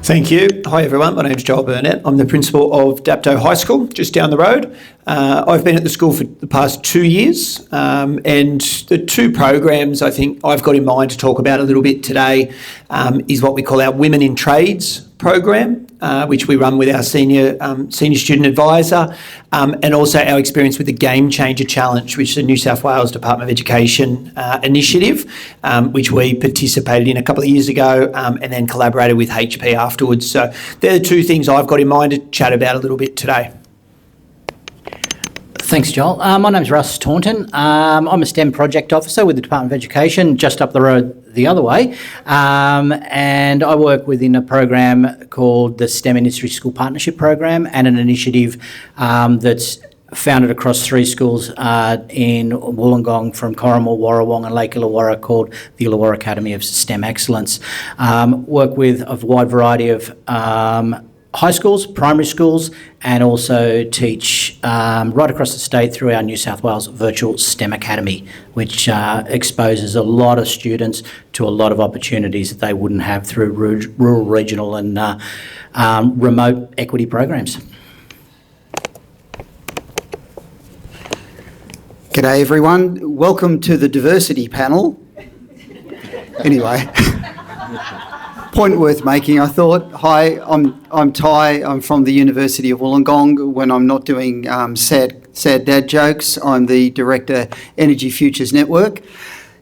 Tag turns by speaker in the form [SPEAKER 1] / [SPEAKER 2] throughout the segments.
[SPEAKER 1] Thank you. Hi everyone, my name's Joel Burnett. I'm the principal of Dapto High School, just down the road. I've been at the school for the past 2 years, and the two programs I think I've got in mind to talk about a little bit today is what we call our Women in Trades program, which we run with our senior student advisor, and also our experience with the Game Changer Challenge, which is the New South Wales Department of Education initiative, which we participated in a couple of years ago, and then collaborated with HP afterwards. So they're the two things I've got in mind to chat about a little bit today.
[SPEAKER 2] Thanks, Joel. My name's Russ Taunton. I'm a STEM project officer with the Department of Education, just up the road the other way. And I work within a program called the STEM Industry School Partnership Program, and an initiative that's founded across 3 schools in Wollongong, from Corrimal, Warrawong and Lake Illawarra, called the Illawarra Academy of STEM Excellence. Work with a wide variety of high schools, primary schools, and also teach right across the state through our New South Wales Virtual STEM Academy, which exposes a lot of students to a lot of opportunities that they wouldn't have through rural, regional and remote equity programs.
[SPEAKER 3] G'day everyone, welcome to the diversity panel. Anyway. Point worth making, I thought. Hi, I'm Ty. I'm from the University of Wollongong. When I'm not doing sad dad jokes, I'm the Director, Energy Futures Network.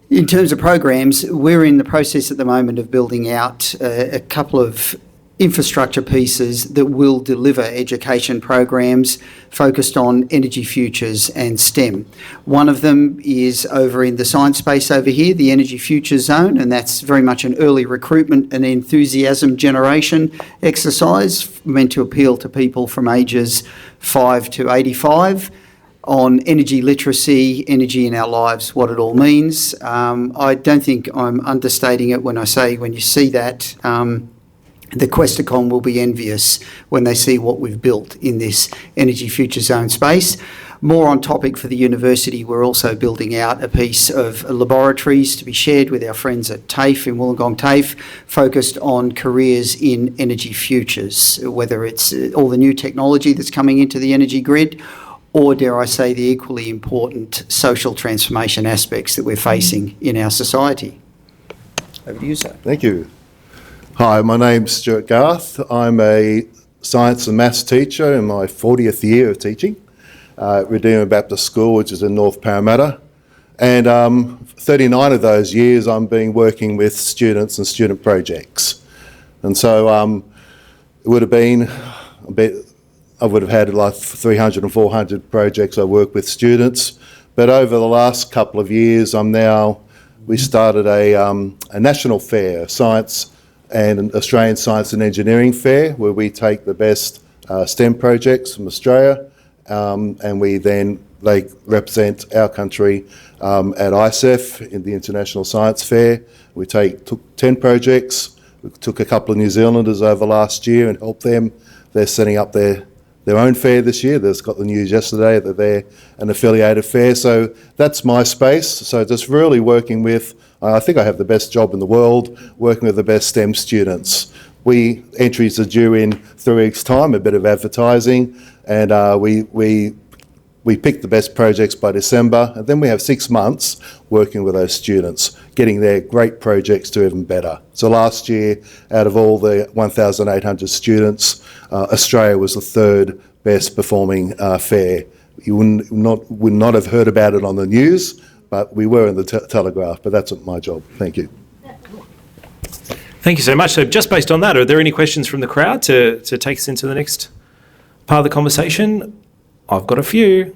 [SPEAKER 3] In terms of programs, we're in the process at the moment of building out a couple of infrastructure pieces that will deliver education programs focused on energy futures and STEM. One of them is over in the science space over here, the Energy Futures Zone, and that's very much an early recruitment and enthusiasm generation exercise meant to appeal to people from ages 5 to 85 on energy literacy, energy in our lives, what it all means. I don't think I'm understating it when I say, when you see that, the Questacon will be envious when they see what we've built in this Energy Future Zone space. More on topic for the university, we're also building out a piece of laboratories to be shared with our friends at TAFE in Wollongong TAFE, focused on careers in energy futures, whether it's all the new technology that's coming into the energy grid, or dare I say the equally important social transformation aspects that we're facing in our society. Over to you, sir.
[SPEAKER 4] Thank you. Hi, my name's Stuart Garth. I'm a science and maths teacher in my 40th year of teaching at Redeemer Baptist School, which is in North Parramatta. And 39 of those years I've been working with students and student projects. And so it would have been I would have had like 300 and 400 projects I work with students. But over the last couple of years, we started a national fair, science and Australian Science and Engineering Fair, where we take the best STEM projects from Australia, and they represent our country at ICEF in the International Science Fair. We took 10 projects. We took a couple of New Zealanders over last year and helped them. They're setting up their own fair this year. There's got the news yesterday that they're an affiliated fair. So that's my space. So just really working with, I think I have the best job in the world, working with the best STEM students. Entries are due in 3 weeks' time, a bit of advertising, and we pick the best projects by December, and then we have 6 months working with those students, getting their great projects to even better. So last year, out of all the 1,800 students, Australia was the 3rd best performing fair. You would not have heard about it on the news, but we were in the Telegraph, but that's my job. Thank you.
[SPEAKER 5] Thank you so much. So just based on that, are there any questions from the crowd to take us into the next part of the conversation? I've got a few.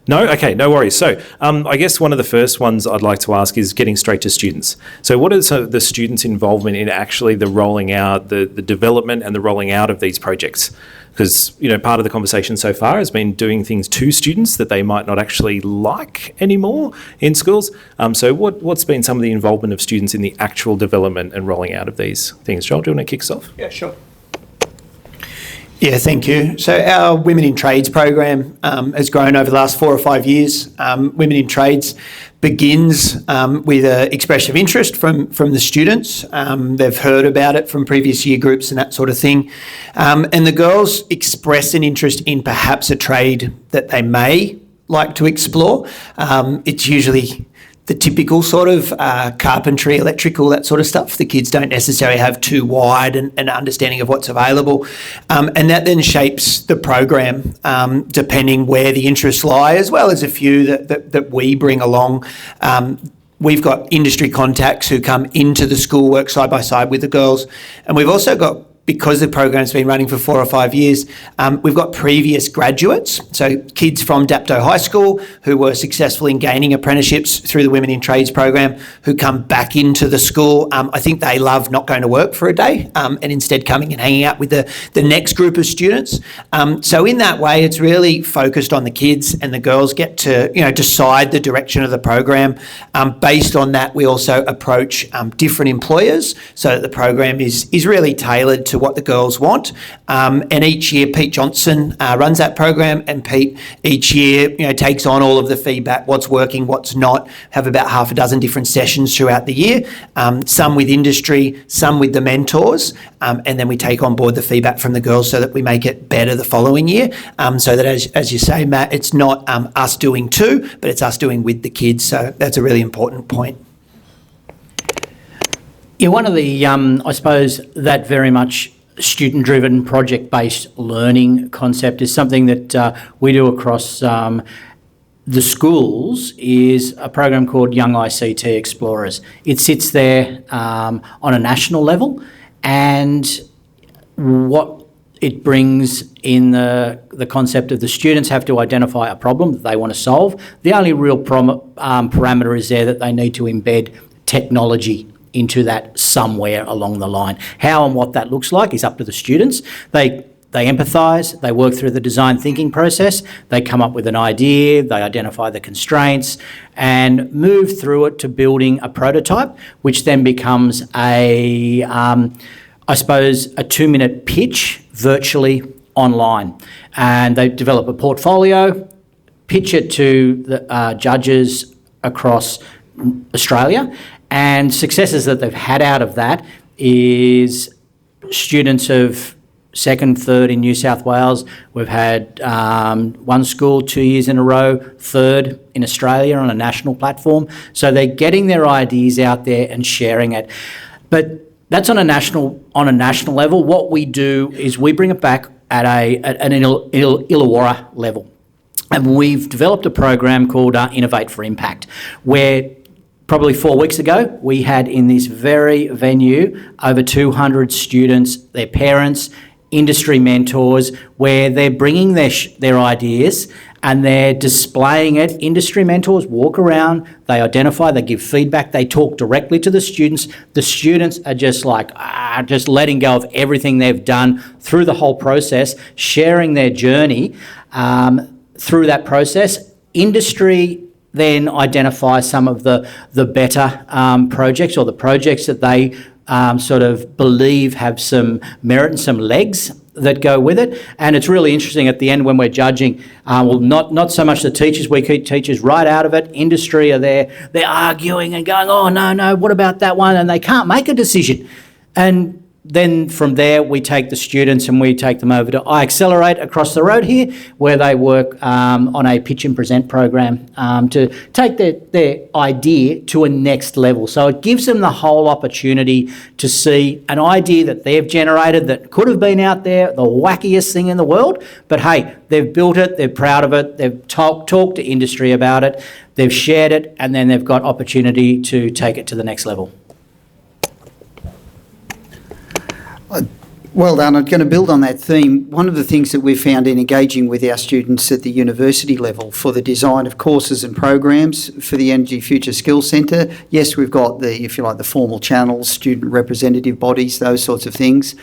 [SPEAKER 5] No? Okay, no worries. So I guess one of the first ones I'd like to ask is getting straight to students. So what is the students' involvement in actually the rolling out, the development and the rolling out of these projects? Because, part of the conversation so far has been doing things to students that they might not actually like anymore in schools. So what's been some of the involvement of students in the actual development and rolling out of these things? Joel, do you want to kick us off?
[SPEAKER 1] Yeah, sure. Yeah, thank you. So our Women in Trades program has grown over the last 4 or 5 years. Women in Trades begins with an expression of interest from the students. They've heard about it from previous year groups and that sort of thing. And the girls express an interest in perhaps a trade that they may like to explore. It's usually the typical sort of carpentry, electrical, that sort of stuff. The kids don't necessarily have too wide an understanding of what's available. And that then shapes the program depending where the interests lie, as well as a few that we bring along. We've got industry contacts who come into the school, work side by side with the girls. And we've also got, because the program's been running for 4 or 5 years, we've got previous graduates, so kids from Dapto High School who were successful in gaining apprenticeships through the Women in Trades program, who come back into the school. I think they love not going to work for a day and instead coming and hanging out with the next group of students. So in that way, it's really focused on the kids, and the girls get to decide the direction of the program. Based on that, we also approach different employers so that the program is really tailored to what the girls want. And each year, Pete Johnson runs that program, and Pete each year takes on all of the feedback, what's working, what's not, have about half a dozen different sessions throughout the year, some with industry, some with the mentors, and then we take on board the feedback from the girls so that we make it better the following year, so that as you say, Matt, it's not us doing to, but it's us doing with the kids. So that's a really important point.
[SPEAKER 2] Yeah, one of the, I suppose, that very much student-driven, project-based learning concept is something that we do across the schools, is a program called Young ICT Explorers. It sits there on a national level, and what it brings in the concept of the students have to identify a problem that they want to solve. The only real parameter is there that they need to embed technology into that somewhere along the line. How and what that looks like is up to the students. They empathise, they work through the design thinking process, they come up with an idea, they identify the constraints and move through it to building a prototype, which then becomes a 2-minute pitch virtually online. And they develop a portfolio, pitch it to the judges across Australia. And successes that they've had out of that is students of 2nd, 3rd in New South Wales. We've had one school 2 years in a row, 3rd in Australia on a national platform. So they're getting their ideas out there and sharing it. But that's on a national level. What we do is we bring it back at an Illawarra level. And we've developed a program called Innovate for Impact, where probably 4 weeks ago, we had in this very venue over 200 students, their parents, industry mentors, where they're bringing their ideas and they're displaying it. Industry mentors walk around, they identify, they give feedback, they talk directly to the students. The students are just just letting go of everything they've done through the whole process, sharing their journey through that process. Industry then identify some of the better projects, or the projects that they sort of believe have some merit and some legs that go with it. And it's really interesting at the end when we're judging, not so much the teachers, we keep teachers right out of it. Industry are there, they're arguing and going, oh, no, what about that one? And they can't make a decision. And then from there, we take the students and we take them over to iAccelerate across the road here, where they work on a pitch and present program to take their idea to a next level. So it gives them the whole opportunity to see an idea that they've generated that could have been out there, the wackiest thing in the world, but hey, they've built it, they're proud of it, they've talked to industry about it, they've shared it, and then they've got opportunity to take it to the next level.
[SPEAKER 3] Well done. I'm going to build on that theme. One of the things that we've found in engaging with our students at the university level for the design of courses and programs for the Energy Future Skills Centre, yes, we've got the formal channels, student representative bodies, those sorts of things,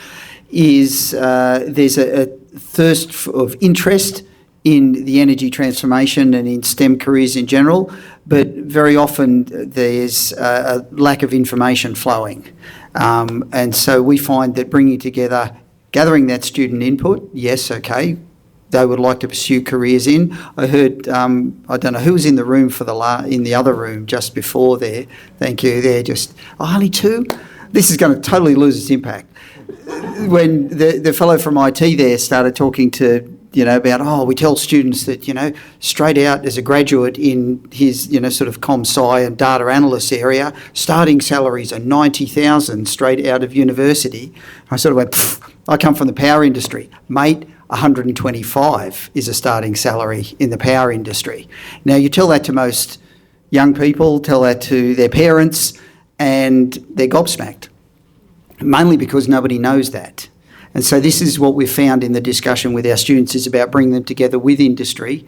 [SPEAKER 3] is there's a thirst of interest in the energy transformation and in STEM careers in general, but very often there's a lack of information flowing. And so we find that bringing together Gathering that student input, yes, okay, they would like to pursue careers in. I heard, I don't know who was in the room in the other room just before there. Thank you. They're just, only two? This is going to totally lose its impact. When the fellow from IT there started talking to, about, we tell students that, straight out as a graduate in his, sort of comp-sci and data analyst area, starting salaries are 90,000 straight out of university. I sort of went, I come from the power industry. Mate, 125 is a starting salary in the power industry. Now, you tell that to most young people, tell that to their parents, and they're gobsmacked, mainly because nobody knows that. And so this is what we've found in the discussion with our students, is about bringing them together with industry,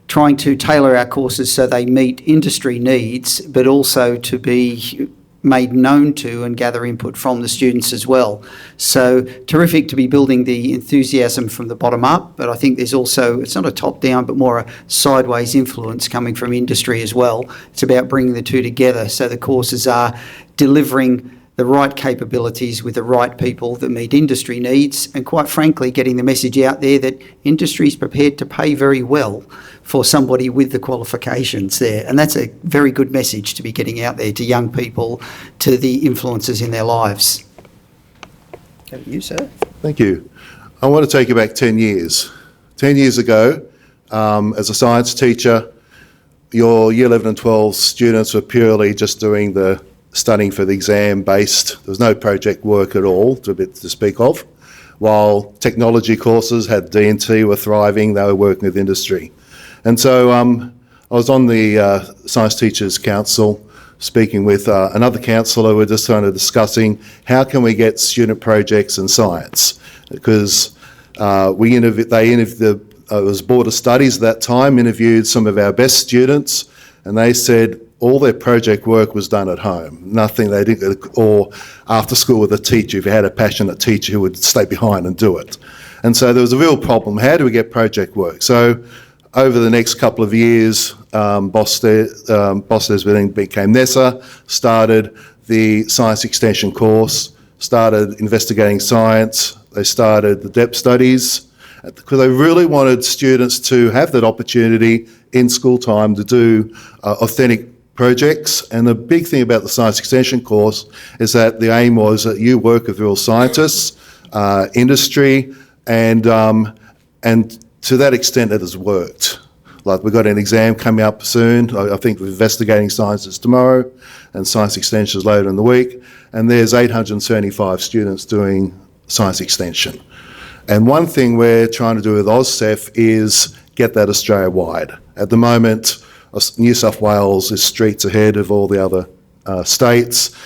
[SPEAKER 3] trying to tailor our courses so they meet industry needs, but also to be made known to and gather input from the students as well. So terrific to be building the enthusiasm from the bottom up, but I think there's also, it's not a top down, but more a sideways influence coming from industry as well. It's about bringing the two together so the courses are delivering the right capabilities with the right people that meet industry needs, and quite frankly getting the message out there that industry is prepared to pay very well for somebody with the qualifications there. And that's a very good message to be getting out there to young people, to the influences in their lives. Over to you, sir.
[SPEAKER 4] Thank you. I want to take you back 10 years. 10 years ago, as a science teacher, your year 11 and 12 students were purely just doing the studying for the exam based. There was no project work at all to speak of. While technology courses had D&T, were thriving, they were working with industry. And so I was on the Science Teachers Council speaking with another councillor. We're just kind of discussing how can we get student projects in science, because it was Board of Studies at that time, interviewed some of our best students, and they said all their project work was done at home. Nothing they did, or after school with a teacher, if you had a passionate teacher who would stay behind and do it. And so there was a real problem. How do we get project work? So over the next couple of years, Boston became NESA, started the science extension course, started investigating science. They started the depth studies, because they really wanted students to have that opportunity in school time to do authentic projects. And the big thing about the science extension course is that the aim was that you work with real scientists, industry, and to that extent it has worked. Like, we've got an exam coming up soon. I think we're investigating sciences tomorrow and science extensions later in the week, and there's 875 students doing science extension. And one thing we're trying to do with AusCEF is get that Australia-wide. At the moment, New South Wales is streets ahead of all the other states.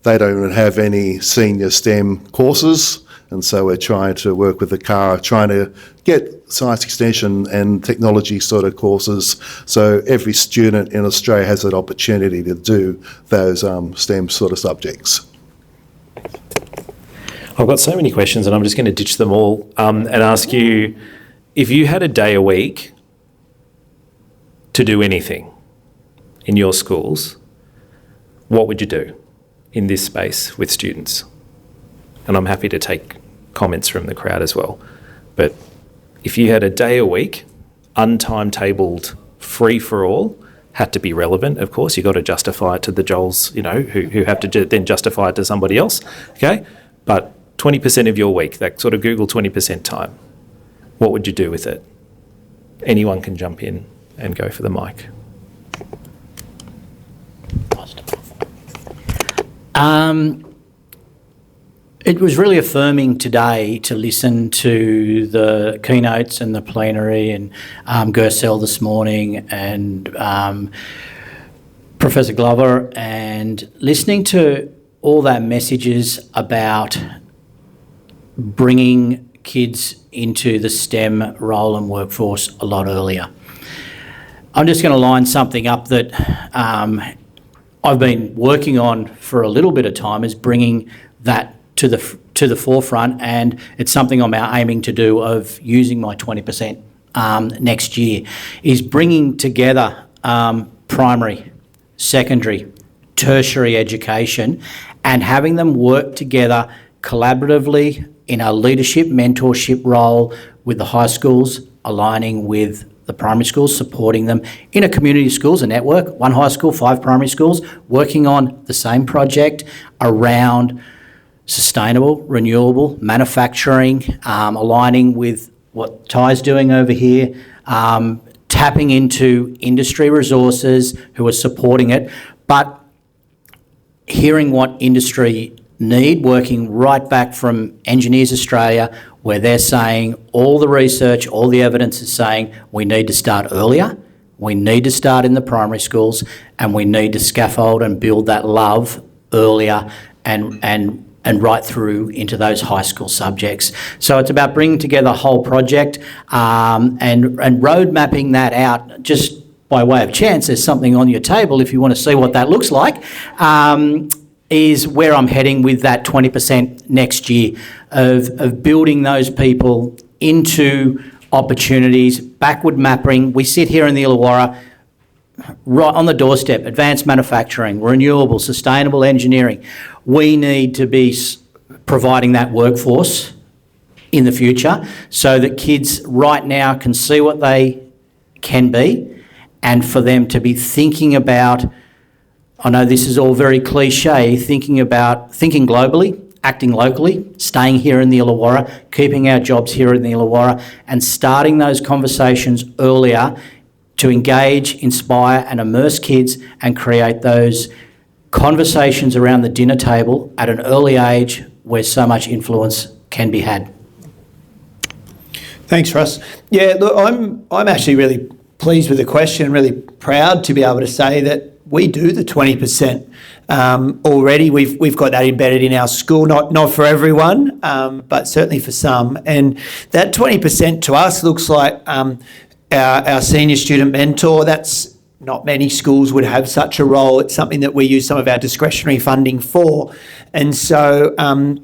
[SPEAKER 4] They don't even have any senior STEM courses, and so we're trying to work with the CARA, trying to get science extension and technology sort of courses, so every student in Australia has that opportunity to do those STEM sort of subjects.
[SPEAKER 5] I've got so many questions, and I'm just going to ditch them all and ask you, if you had a day a week to do anything in your schools, what would you do in this space with students? And I'm happy to take comments from the crowd as well. But if you had a day a week, untimetabled, free for all, had to be relevant, of course, you've got to justify it to the Joels, who have to then justify it to somebody else, okay? But 20% of your week, that sort of Google 20% time, what would you do with it? Anyone can jump in and go for the mic.
[SPEAKER 2] It was really affirming today to listen to the keynotes and the plenary, and Gersel this morning, and Professor Glover, and listening to all their messages about bringing kids into the STEM role and workforce a lot earlier. I'm just going to line something up that I've been working on for a little bit of time, is bringing that to the forefront, and it's something I'm aiming to do, of using my 20% next year, is bringing together primary, secondary, tertiary education, and having them work together collaboratively in a leadership, mentorship role with the high schools, aligning with the primary schools, supporting them in a community schools, a network, 1 high school, 5 primary schools, working on the same project around sustainable, renewable manufacturing, aligning with what Ty's doing over here, tapping into industry resources who are supporting it, but hearing what industry need, working right back from Engineers Australia, where they're saying all the research, all the evidence is saying we need to start earlier, we need to start in the primary schools, and we need to scaffold and build that love earlier and right through into those high school subjects. So it's about bringing together a whole project and road mapping that out. Just by way of chance, there's something on your table if you want to see what that looks like, is where I'm heading with that 20% next year of building those people into opportunities, backward mapping. We sit here in the Illawarra, right on the doorstep, advanced manufacturing, renewable, sustainable engineering. We need to be providing that workforce in the future so that kids right now can see what they can be, and for them to be thinking about, I know this is all very cliche, thinking globally, acting locally, staying here in the Illawarra, keeping our jobs here in the Illawarra, and starting those conversations earlier to engage, inspire and immerse kids and create those conversations around the dinner table at an early age where so much influence can be had.
[SPEAKER 1] Thanks, Russ. Yeah, look, I'm actually really pleased with the question, really proud to be able to say that we do the 20% already. We've got that embedded in our school, not for everyone, but certainly for some. And that 20% to us looks like our senior student mentor. That's not many schools would have such a role. It's something that we use some of our discretionary funding for. And so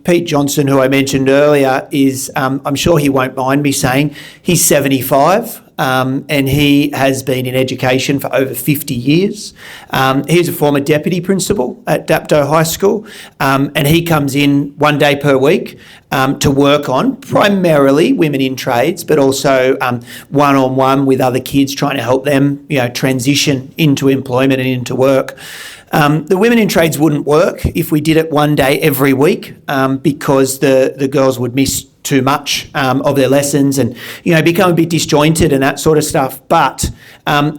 [SPEAKER 1] Pete Johnson, who I mentioned earlier, is, I'm sure he won't mind me saying, he's 75. And he has been in education for over 50 years. He's a former deputy principal at Dapto High School, and he comes in 1 day per week to work on primarily women in trades, but also one-on-one with other kids, trying to help them, transition into employment and into work. The women in trades wouldn't work if we did it 1 day every week, because the girls would miss too much of their lessons and become a bit disjointed and that sort of stuff. But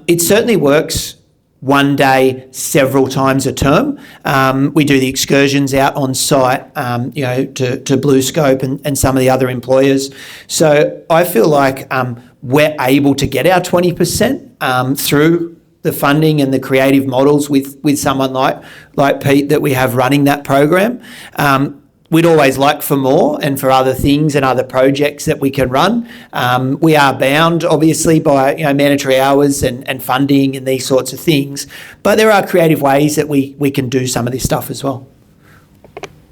[SPEAKER 1] it certainly works 1 day several times a term. We do the excursions out on site, to Blue Scope and some of the other employers. So I feel like we're able to get our 20% through the funding and the creative models with someone like Pete that we have running that program. We'd always like for more and for other things and other projects that we can run. We are bound, obviously, by mandatory hours and funding and these sorts of things. But there are creative ways that we can do some of this stuff as well.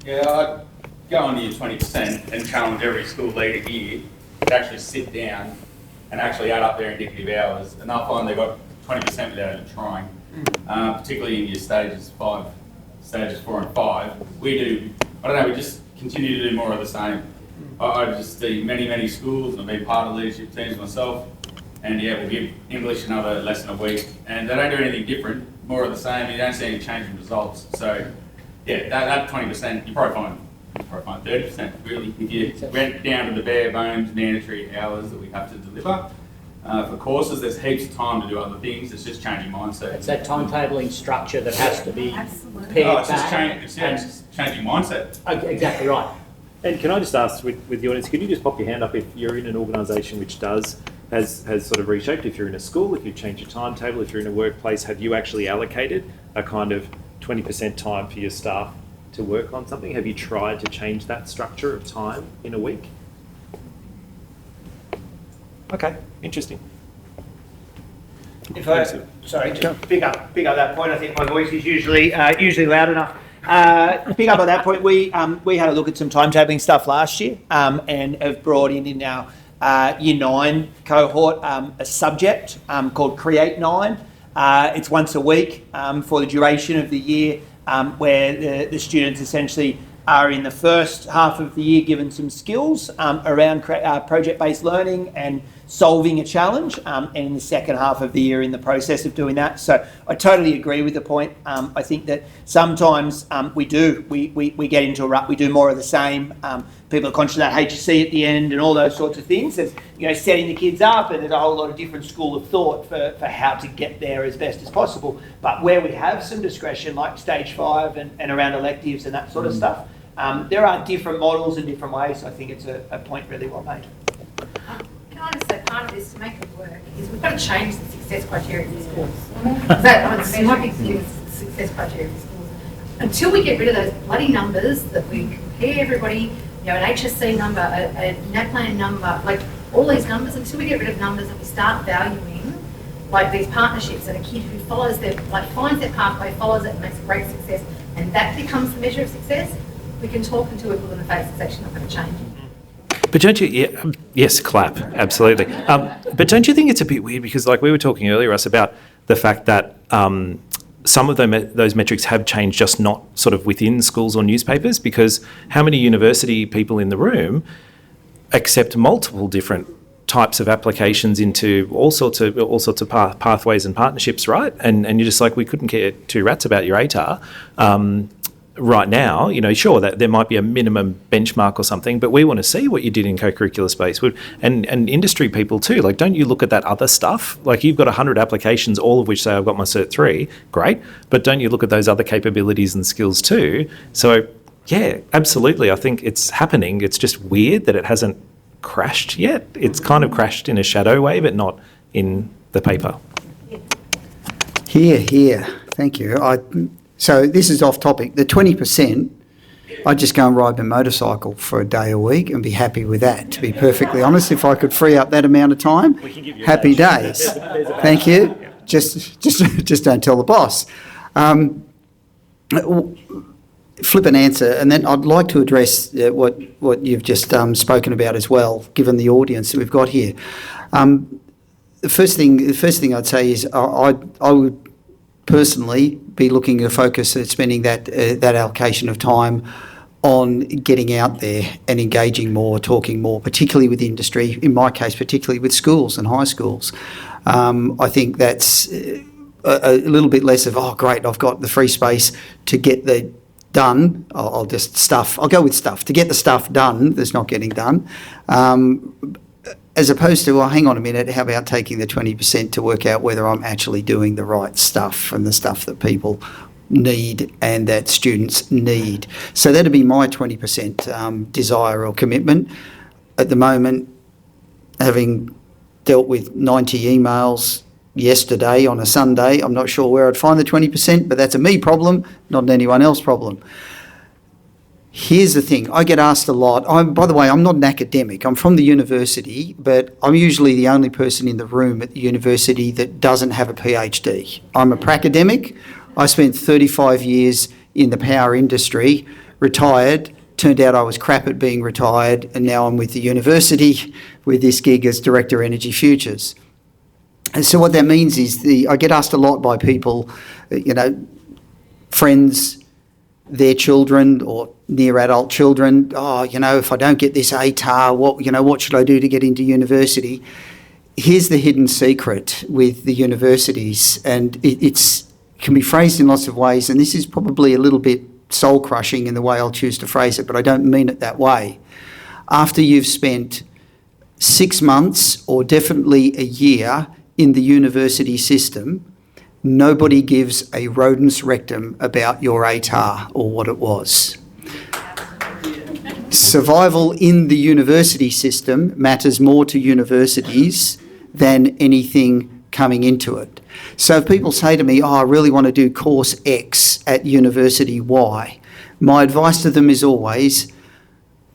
[SPEAKER 6] Yeah, I'd go on to your 20% and challenge every school leader here to actually sit down and actually add up their indicative hours, and they'll find they've got 20% without even trying, particularly in your stages 4 and 5. We do, I don't know, we just continue to do more of the same. I just see many schools, and I've been part of leadership teams myself, and we'll give English another lesson a week, and they don't do anything different, more of the same. You don't see any change in results. So yeah, that 20%, you probably find 30% really if you went down to the bare bones mandatory hours that we have to deliver. For courses, there's heaps of time to do other things. It's just changing mindset.
[SPEAKER 2] It's that timetabling structure that has to be
[SPEAKER 6] it's just changing mindset.
[SPEAKER 2] Okay, exactly right.
[SPEAKER 7] And can I just ask with the audience, could you just pop your hand up if you're in an organisation which has sort of reshaped? If you're in a school, if you've changed your timetable, if you're in a workplace, have you actually allocated a kind of 20% time for your staff to work on something? Have you tried to change that structure of time in a week?
[SPEAKER 5] Okay, interesting.
[SPEAKER 1] Sorry, to pick up that point, I think my voice is usually loud enough. Pick up on that point, we had a look at some timetabling stuff last year, and have brought in our Year 9 cohort a subject called Create 9. It's once a week for the duration of the year, where the students essentially are in the first half of the year given some skills around project-based learning and solving a challenge, and in the second half of the year in the process of doing that. So I totally agree with the point. I think that sometimes we get into a rut, we do more of the same. People are conscious of that HSC at the end and all those sorts of things. There's, setting the kids up, and there's a whole lot of different school of thought for how to get there as best as possible. But where we have some discretion, like stage 5 and around electives and that sort of stuff, there are different models and different ways. So I think it's a point really well made.
[SPEAKER 8] Can I just say part of this to make it work is we've got to change the success criteria for schools. That might be the success criteria for schools. Until we get rid of those bloody numbers that we compare everybody, an HSC number, a NAPLAN number, like all these numbers, until we get rid of numbers and we start valuing like these partnerships and a kid who follows finds their pathway, follows it and makes a great success, and that becomes the measure of success, we can talk until we're blue in the face. It's actually not going to change.
[SPEAKER 5] But don't you, yes, clap, absolutely. But don't you think it's a bit weird, because like we were talking earlier, Russ, about the fact that some of those metrics have changed, just not sort of within schools or newspapers, because how many university people in the room accept multiple different types of applications into all sorts of pathways and partnerships, right? And you're just like, we couldn't care two rats about your ATAR. Right now, sure, that there might be a minimum benchmark or something, but we want to see what you did in co-curricular space. And industry people too, like, don't you look at that other stuff? Like, you've got 100 applications, all of which say I've got my Cert 3, great, but don't you look at those other capabilities and skills too? So, yeah, absolutely, I think it's happening. It's just weird that it hasn't crashed yet. It's kind of crashed in a shadow way, but not in the paper.
[SPEAKER 3] Here. Thank you. So this is off topic. The 20%, I'd just go and ride my motorcycle for a day a week and be happy with that, to be perfectly honest. If I could free up that amount of time, happy days. Thank you. Just don't tell the boss. Flip an answer, and then I'd like to address what you've just spoken about as well, given the audience that we've got here. The first thing I'd say is I would personally be looking to focus at spending that allocation of time on getting out there and engaging more, talking more, particularly with industry, in my case, particularly with schools and high schools. I think that's a little bit less of, oh, great, I've got the free space to get the done. I'll go with stuff. To get the stuff done that's not getting done. As opposed to, well, hang on a minute, how about taking the 20% to work out whether I'm actually doing the right stuff and the stuff that people need and that students need. So that'd be my 20% desire or commitment. At the moment, having dealt with 90 emails yesterday on a Sunday, I'm not sure where I'd find the 20%, but that's a me problem, not an anyone else problem. Here's the thing, I get asked a lot. By the way, I'm not an academic. I'm from the university, but I'm usually the only person in the room at the university that doesn't have a PhD. I'm a pracademic. I spent 35 years in the power industry, retired. Turned out I was crap at being retired, and now I'm with the university with this gig as Director Energy Futures. And so what that means is I get asked a lot by people, friends, their children or near adult children, if I don't get this ATAR, what should I do to get into university? Here's the hidden secret with the universities, and it can be phrased in lots of ways, and this is probably a little bit soul-crushing in the way I'll choose to phrase it, but I don't mean it that way. After you've spent 6 months or definitely a year in the university system, nobody gives a rodent's rectum about your ATAR or what it was. Survival in the university system matters more to universities than anything coming into it. So if people say to me, I really want to do course X at university Y, my advice to them is always,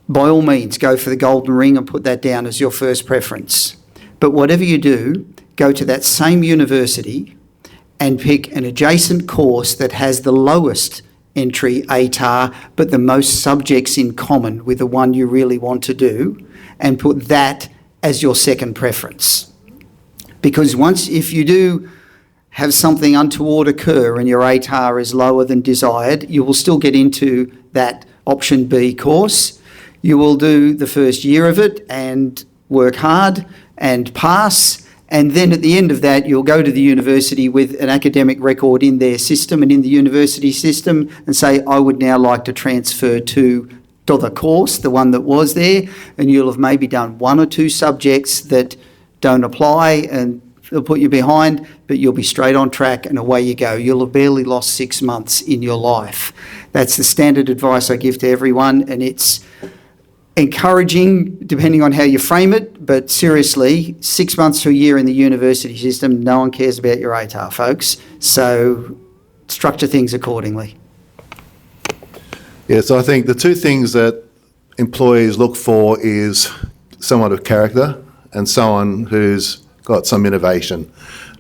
[SPEAKER 3] by all means, go for the golden ring and put that down as your first preference. But whatever you do, go to that same university and pick an adjacent course that has the lowest entry ATAR, but the most subjects in common with the one you really want to do, and put that as your second preference. Because if you do have something untoward occur and your ATAR is lower than desired, you will still get into that option B course. You will do the first year of it and work hard and pass, and then at the end of that you'll go to the university with an academic record in their system and in the university system and say, I would now like to transfer to the course, the one that was there, and you'll have maybe done one or two subjects that don't apply and they'll put you behind, but you'll be straight on track and away you go. You'll have barely lost 6 months in your life. That's the standard advice I give to everyone, and it's encouraging depending on how you frame it, but seriously, 6 months to a year in the university system, no one cares about your ATAR, folks. So structure things accordingly.
[SPEAKER 4] Yeah, so I think the two things that employees look for is someone of character and someone who's got some innovation,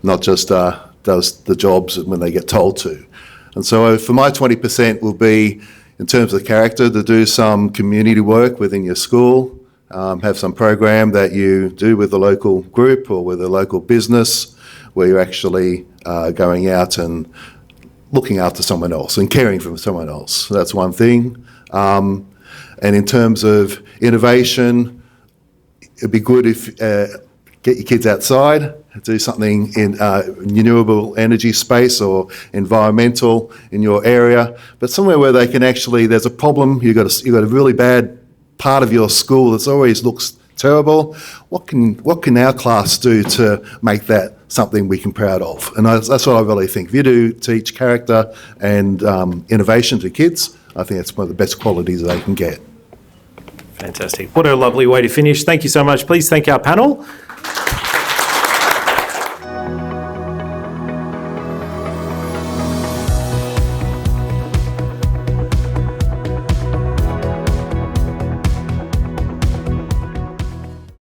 [SPEAKER 4] not just does the jobs when they get told to. And so for my 20% will be, in terms of character, to do some community work within your school, have some program that you do with the local group or with a local business where you're actually going out and looking after someone else and caring for someone else. So that's one thing. And in terms of innovation, it'd be good if get your kids outside, do something in renewable energy space or environmental in your area, but somewhere where they can actually, there's a problem, you've got a really bad part of your school that always looks terrible. What can our class do to make that something we can be proud of? And that's what I really think. If you do teach character and innovation to kids, I think that's one of the best qualities they can get.
[SPEAKER 5] Fantastic. What a lovely way to finish. Thank you so much. Please thank our panel.